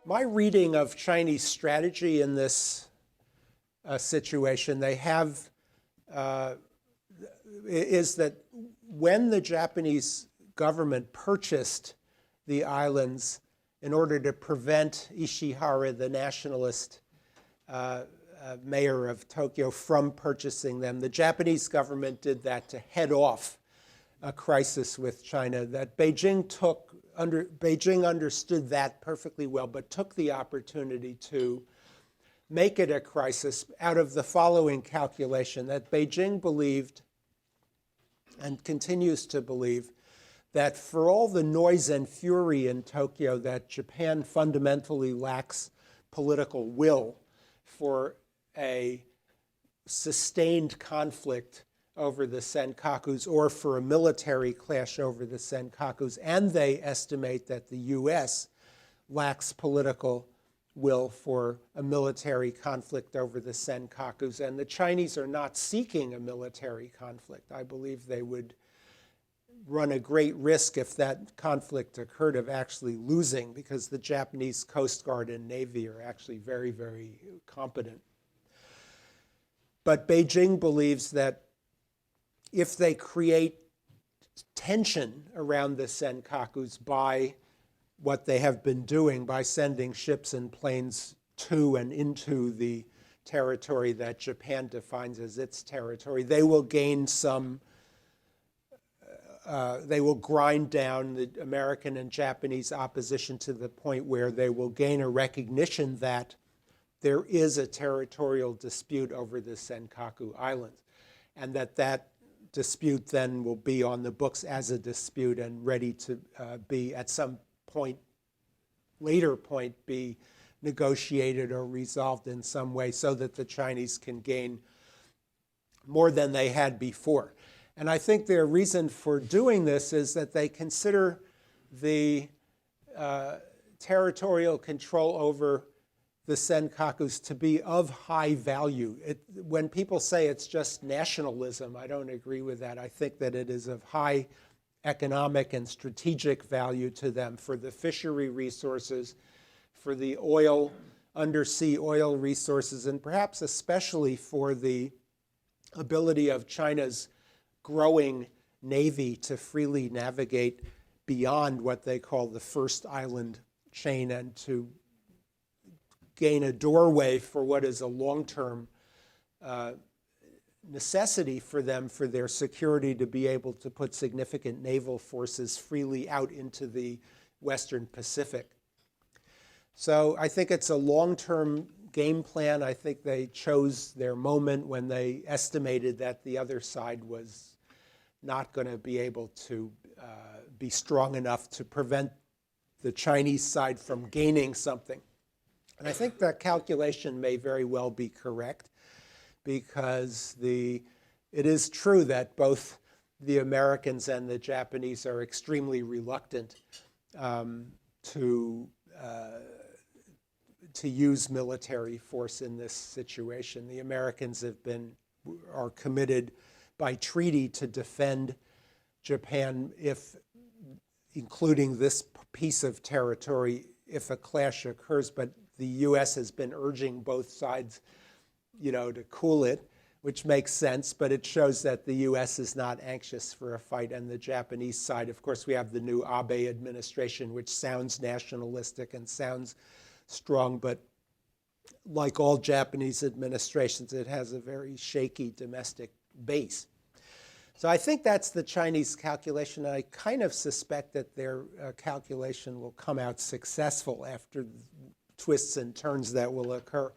My reading of Chinese strategy in this situation, is that when the Japanese government purchased the islands in order to prevent Ishihara, the nationalist mayor of Tokyo, from purchasing them, the Japanese government did that to head off a crisis with China that Beijing understood that perfectly well, but took the opportunity to make it a crisis out of the following calculation: that Beijing believed and continues to believe that for all the noise and fury in Tokyo, that Japan fundamentally lacks political will for a sustained conflict over the Senkakus or for a military clash over the Senkakus, and they estimate that the US lacks political will for a military conflict over the Senkakus, and the Chinese are not seeking a military conflict. I believe they would run a great risk if that conflict occurred of actually losing, because the Japanese Coast Guard and Navy are actually very, very competent. But Beijing believes that if they create tension around the Senkakus by what they have been doing, by sending ships and planes to and into the territory that Japan defines as its territory, they will gain they will grind down the American and Japanese opposition to the point where they will gain a recognition that there is a territorial dispute over the Senkaku Islands, and that dispute then will be on the books as a dispute and ready to be at some later point be negotiated or resolved in some way so that the Chinese can gain more than they had before. And I think their reason for doing this is that they consider the territorial control over the Senkakus to be of high value. When people say it's just nationalism, I don't agree with that. I think that it is of high economic and strategic value to them for the fishery resources, for the undersea oil resources, and perhaps especially for the ability of China's growing navy to freely navigate beyond what they call the first island chain and to gain a doorway for what is a long-term necessity for them for their security to be able to put significant naval forces freely out into the Western Pacific. So I think it's a long-term game plan. I think they chose their moment when they estimated that the other side was not going to be able to be strong enough to prevent the Chinese side from gaining something. And I think that calculation may very well be correct, because it is true that both the Americans and the Japanese are extremely reluctant to use military force in this situation. The Americans are committed by treaty to defend Japan, including this piece of territory, if a clash occurs. But the U.S. has been urging both sides, to cool it, which makes sense. But it shows that the U.S. is not anxious for a fight, and the Japanese side, of course, we have the new Abe administration, which sounds nationalistic and sounds strong, but like all Japanese administrations, it has a very shaky domestic base. So I think that's the Chinese calculation. I kind of suspect that their calculation will come out successful after twists and turns that will occur.